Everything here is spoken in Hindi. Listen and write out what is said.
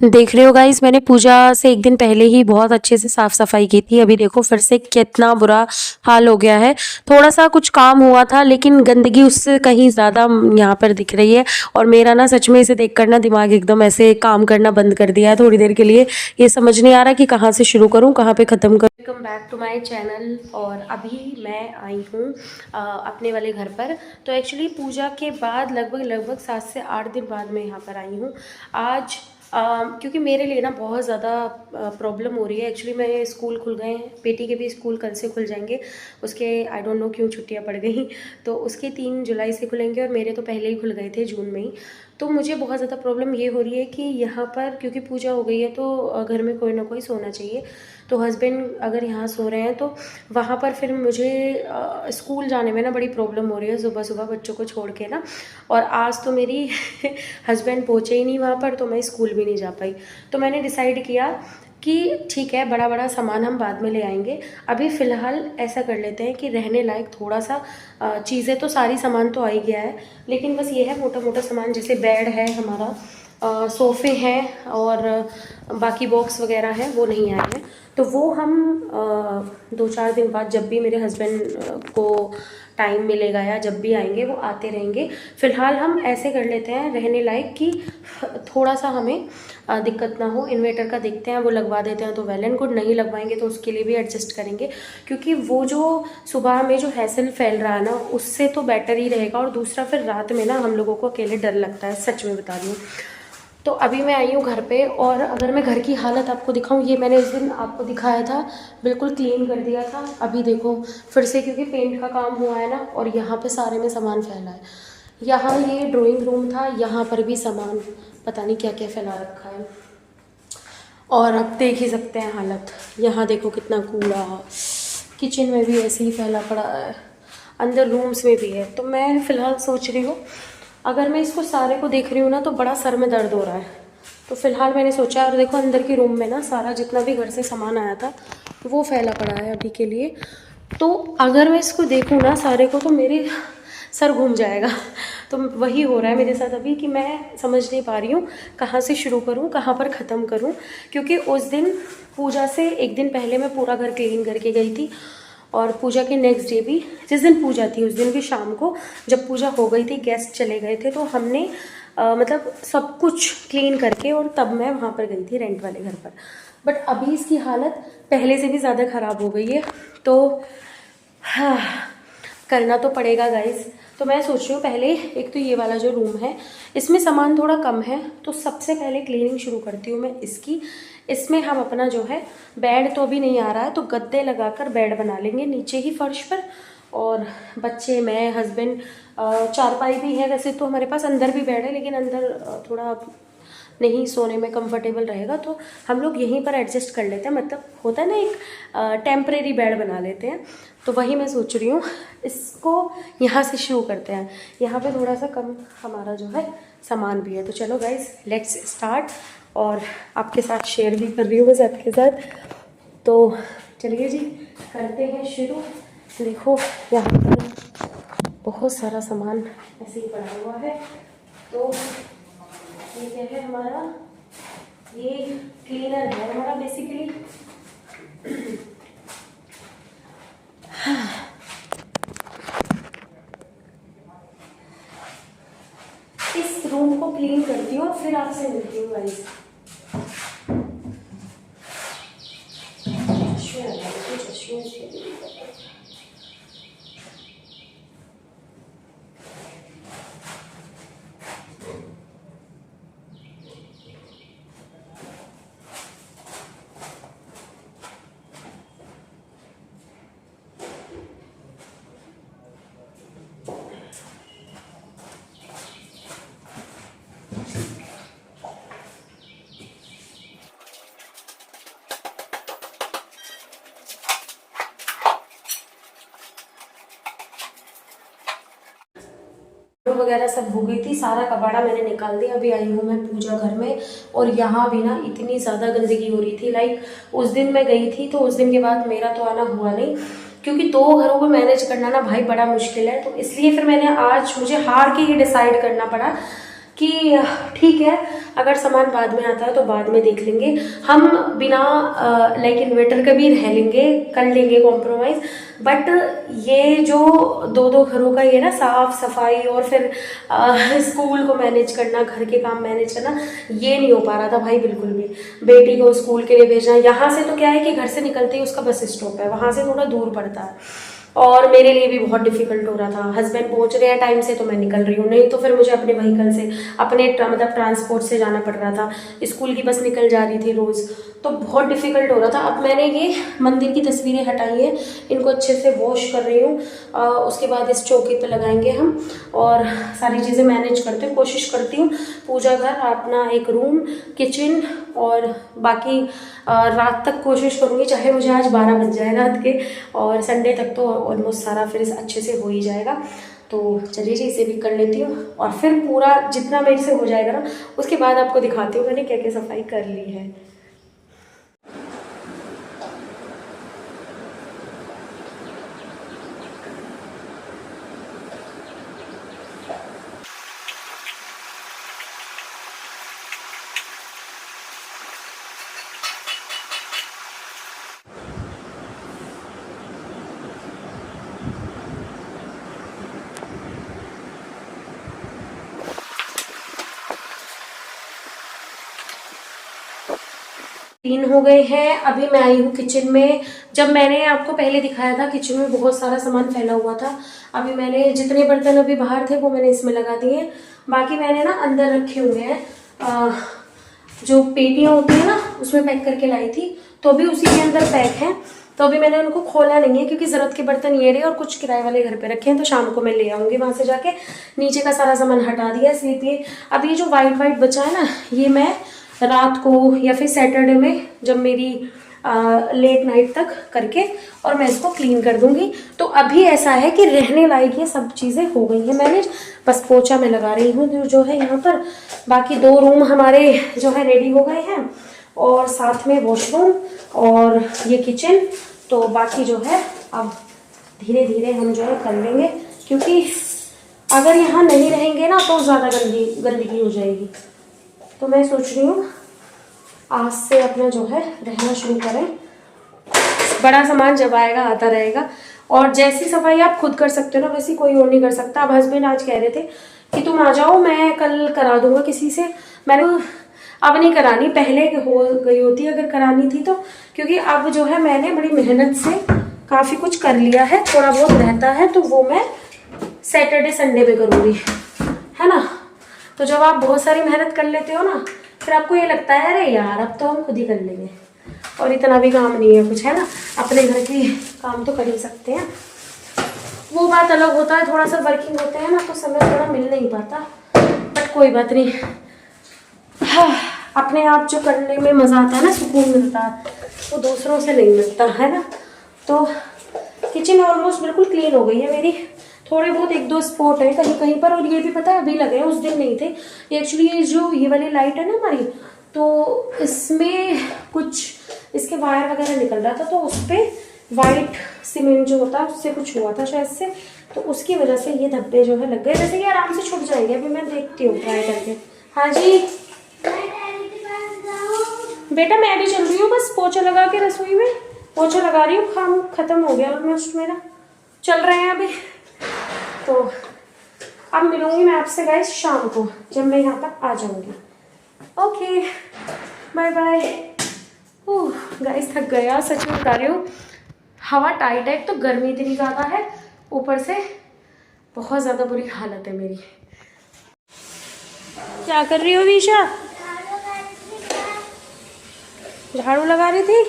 देख रहे हो गाइस, मैंने पूजा से एक दिन पहले ही बहुत अच्छे से साफ सफाई की थी। अभी देखो फिर से कितना बुरा हाल हो गया है। थोड़ा सा कुछ काम हुआ था लेकिन गंदगी उससे कहीं ज़्यादा यहाँ पर दिख रही है। और मेरा ना सच में इसे देखकर ना दिमाग एकदम ऐसे काम करना बंद कर दिया है थोड़ी देर के लिए। ये समझ नहीं आ रहा कि कहाँ से शुरू करूँ, कहाँ पे ख़त्म करूँ। Welcome back to my channel. और अभी मैं आई हूँ अपने वाले घर पर। तो एक्चुअली पूजा के बाद लगभग 7 से 8 दिन बाद मैं यहाँ पर आई हूँ आज। क्योंकि मेरे लिए ना बहुत ज़्यादा प्रॉब्लम हो रही है। एक्चुअली मेरे स्कूल खुल गए हैं, बेटी के भी स्कूल कल से खुल जाएंगे। उसके आई डोंट नो क्यों छुट्टियां पड़ गई, तो उसके 3 जुलाई से खुलेंगे और मेरे तो पहले ही खुल गए थे जून में ही। तो मुझे बहुत ज़्यादा प्रॉब्लम ये हो रही है कि यहाँ पर क्योंकि पूजा हो गई है तो घर में कोई ना कोई सोना चाहिए। तो हस्बैंड अगर यहाँ सो रहे हैं तो वहाँ पर फिर मुझे स्कूल जाने में ना बड़ी प्रॉब्लम हो रही है सुबह सुबह बच्चों को छोड़ के ना। और आज तो मेरी हस्बैंड पहुँचे ही नहीं वहाँ पर, तो मैं स्कूल भी नहीं जा पाई। तो मैंने डिसाइड किया कि ठीक है, बड़ा बड़ा सामान हम बाद में ले आएंगे। अभी फ़िलहाल ऐसा कर लेते हैं कि रहने लायक थोड़ा सा चीज़ें तो सारी सामान तो आ ही गया है, लेकिन बस ये है मोटा मोटा सामान, जैसे बेड है हमारा, सोफ़े हैं और बाकी बॉक्स वगैरह हैं वो नहीं आए हैं। तो वो हम 2-4 दिन बाद जब भी मेरे हस्बैंड को टाइम मिलेगा या जब भी आएंगे वो आते रहेंगे। फ़िलहाल हम ऐसे कर लेते हैं रहने लायक कि थोड़ा सा हमें दिक्कत ना हो। इन्वर्टर का देखते हैं, वो लगवा देते हैं तो वेल एंड गुड, नहीं लगवाएंगे तो उसके लिए भी एडजस्ट करेंगे। क्योंकि वो जो सुबह में जो हैसल फैल रहा है ना, उससे तो बेटर ही रहेगा। और दूसरा फिर रात में ना हम लोगों को अकेले डर लगता है, सच में बता रही हूँ। तो अभी मैं आई हूँ घर पे, और अगर मैं घर की हालत आपको दिखाऊँ, ये मैंने उस दिन आपको दिखाया था, बिल्कुल क्लीन कर दिया था। अभी देखो फिर से, क्योंकि पेंट का काम हुआ है ना, और यहाँ पे सारे में सामान फैला है। यहाँ ये ड्राइंग रूम था, यहाँ पर भी सामान पता नहीं क्या क्या फैला रखा है। और अब देख ही सकते हैं हालत, यहाँ देखो कितना कूड़ा, किचन में भी ऐसे ही फैला पड़ा है, अंदर रूम्स में भी है। तो मैं फ़िलहाल सोच रही हूँ, अगर मैं इसको सारे को देख रही हूँ ना तो बड़ा सर में दर्द हो रहा है। तो फ़िलहाल मैंने सोचा, और देखो अंदर के रूम में ना सारा जितना भी घर से सामान आया था वो फैला पड़ा है अभी के लिए। तो अगर मैं इसको देखूँ ना सारे को तो मेरे सर घूम जाएगा। तो वही हो रहा है मेरे साथ अभी कि मैं समझ नहीं पा रही हूँ कहाँ से शुरू करूँ, कहाँ पर ख़त्म करूँ। क्योंकि उस दिन पूजा से एक दिन पहले मैं पूरा घर क्लीन करके गई थी, और पूजा के नेक्स्ट डे भी, जिस दिन पूजा थी उस दिन भी शाम को जब पूजा हो गई थी, गेस्ट चले गए थे, तो हमने मतलब सब कुछ क्लीन करके, और तब मैं वहाँ पर गई थी रेंट वाले घर पर। बट अभी इसकी हालत पहले से भी ज़्यादा ख़राब हो गई है। तो हाँ, करना तो पड़ेगा गाइस। तो मैं सोच रही हूँ पहले, एक तो ये वाला जो रूम है इसमें सामान थोड़ा कम है, तो सबसे पहले क्लीनिंग शुरू करती हूँ मैं इसकी। इसमें हम अपना जो है बेड, तो अभी नहीं आ रहा है, तो गद्दे लगाकर बेड बना लेंगे नीचे ही फर्श पर। और बच्चे, मैं, हस्बैंड, चारपाई भी है वैसे तो हमारे पास, अंदर भी बेड है लेकिन अंदर थोड़ा नहीं सोने में कंफर्टेबल रहेगा, तो हम लोग यहीं पर एडजस्ट कर लेते हैं। मतलब होता है ना, एक टेम्परेरी बेड बना लेते हैं। तो वही मैं सोच रही हूँ, इसको यहाँ से शुरू करते हैं। यहाँ पे थोड़ा सा कम हमारा जो है सामान भी है। तो चलो गाइस, लेट्स स्टार्ट। और आपके साथ शेयर भी कर रही हूँ मैं सबके साथ। तो चलिए जी, करते हैं शुरू। देखो यहाँ पर बहुत सारा सामान ऐसे ही पड़ा हुआ है। तो ये क्या है हमारा, ये क्लीनर है हमारा बेसिकली। इस रूम को क्लीन करती हूँ और फिर आपसे मिलती हूँ गाइस। वगैरह सब हो गई थी, सारा कबाड़ा मैंने निकाल दिया। अभी आई हूँ मैं पूजा घर में, और यहाँ भी ना इतनी ज़्यादा गंदगी हो रही थी। लाइक उस दिन मैं गई थी तो उस दिन के बाद मेरा तो आना हुआ नहीं, क्योंकि 2 घरों को मैनेज करना ना भाई बड़ा मुश्किल है। तो इसलिए फिर मैंने आज, मुझे हार के ये डिसाइड करना पड़ा कि ठीक है, अगर सामान बाद में आता है तो बाद में देख लेंगे, हम बिना लाइक इन्वर्टर के भी रह लेंगे, कर लेंगे कॉम्प्रोमाइज़। बट ये जो दो दो घरों का ये ना साफ सफाई और फिर स्कूल को मैनेज करना, घर के काम मैनेज करना, ये नहीं हो पा रहा था भाई बिल्कुल भी। बेटी को स्कूल के लिए भेजना, यहाँ से तो क्या है कि घर से निकलते ही उसका बस स्टॉप है, वहाँ से थोड़ा दूर पड़ता है और मेरे लिए भी बहुत डिफिकल्ट हो रहा था। हस्बैंड पहुंच रहे हैं टाइम से तो मैं निकल रही हूँ, नहीं तो फिर मुझे अपने व्हीकल से, अपने मतलब ट्रांसपोर्ट से जाना पड़ रहा था। स्कूल की बस निकल जा रही थी रोज़, तो बहुत डिफिकल्ट हो रहा था। अब मैंने ये मंदिर की तस्वीरें हटाई हैं, इनको अच्छे से वॉश कर रही हूँ। उसके बाद इस चौकी पे लगाएंगे हम और सारी चीज़ें मैनेज करते हैं, कोशिश करती हूँ पूजा घर, अपना एक रूम, किचन और बाकी रात तक कोशिश करूँगी, चाहे मुझे आज 12 बज जाए रात के, और संडे तक तो ऑलमोस्ट सारा फिर अच्छे से हो ही जाएगा। तो चलिए जी, इसे भी कर लेती हूँ और फिर पूरा जितना मेरे से हो जाएगा ना, उसके बाद आपको दिखाती हूँ मैंने क्या क्या सफाई कर ली है। 3 हो गए हैं। अभी मैं आई हूँ किचन में। जब मैंने आपको पहले दिखाया था किचन में बहुत सारा सामान फैला हुआ था, अभी मैंने जितने बर्तन अभी बाहर थे वो मैंने इसमें लगा दिए हैं। बाकी मैंने ना अंदर रखे हुए हैं, जो पेटियाँ होती है ना उसमें पैक करके लाई थी, तो अभी उसी के अंदर पैक है। तो अभी मैंने उनको खोला नहीं है क्योंकि ज़रूरत के बर्तन ये रहे और कुछ किराए वाले घर पे रखे हैं, तो शाम को मैं ले आऊँगी वहाँ से जाके। नीचे का सारा सामान हटा दिया इसलिए अब ये जो वाइट वाइट बचा है ना, ये मैं रात को या फिर सैटरडे में जब मेरी लेट नाइट तक करके और मैं इसको क्लीन कर दूंगी। तो अभी ऐसा है कि रहने लायक ये सब चीज़ें हो गई हैं मैनेज, बस पोछा मैं लगा रही हूँ जो है यहाँ पर। बाकी 2 रूम हमारे जो है रेडी हो गए हैं और साथ में वॉशरूम और ये किचन। तो बाकी जो है अब धीरे धीरे हम जो है कर लेंगे, क्योंकि अगर यहाँ नहीं रहेंगे ना तो ज़्यादा गंदगी हो जाएगी। तो मैं सोच रही हूँ आज से अपना जो है रहना शुरू करें। बड़ा सामान जब आएगा आता रहेगा, और जैसी सफाई आप खुद कर सकते हो ना वैसी कोई और नहीं कर सकता। अब हस्बैंड आज कह रहे थे कि तुम आ जाओ, मैं कल करा दूंगा किसी से। मैंने अब नहीं करानी, पहले हो गई होती अगर करानी थी तो, क्योंकि अब जो है मैंने बड़ी मेहनत से काफ़ी कुछ कर लिया है, थोड़ा बहुत रहता है तो वो मैं सैटरडे संडे पे करूँगी, है ना। तो जब आप बहुत सारी मेहनत कर लेते हो ना, फिर आपको ये लगता है अरे यार अब तो हम खुद ही कर लेंगे, और इतना भी काम नहीं है कुछ, है ना। अपने घर के काम तो कर ही सकते हैं। वो बात अलग होता है, थोड़ा सा वर्किंग होते हैं ना तो समय थोड़ा मिल नहीं पाता, बट कोई बात नहीं। हाँ, अपने आप जो करने में मज़ा आता है ना, सुकून मिलता है, वो दूसरों से नहीं मिलता, है ना। तो किचन ऑलमोस्ट बिल्कुल क्लीन हो गई है मेरी। थोड़े बहुत 1-2 स्पॉट है कहीं कहीं पर, और ये भी पता है अभी लगे हैं, उस दिन नहीं थे ये। एक्चुअली ये जो ये वाली लाइट है ना हमारी, तो इसमें कुछ इसके वायर वगैरह निकल रहा था, तो उस पर वाइट सीमेंट जो होता है उससे कुछ हुआ था शायद से, तो उसकी वजह से ये धब्बे जो है लग गए। वैसे ये आराम से छूट जाएंगे, अभी मैं देखती हूँ ट्राई करके। हाँ जी बेटा, मैं भी चल रही हूँ, बस पोछा लगा के रसोई में पोछा लगा रही हूँ, काम खत्म हो गया ऑलमोस्ट मेरा। चल रहे हैं अभी। तो अब मिलूंगी मैं आपसे गाइस शाम को जब मैं यहाँ पर आ जाऊंगी। Okay bye bye. गाइस थक गया, सच में बता रही हूँ। हवा टाइट है, तो गर्मी इतनी ज़्यादा है, ऊपर से बहुत ज़्यादा बुरी हालत है मेरी। क्या कर रही हो विशा? झाड़ू लगा रही थी।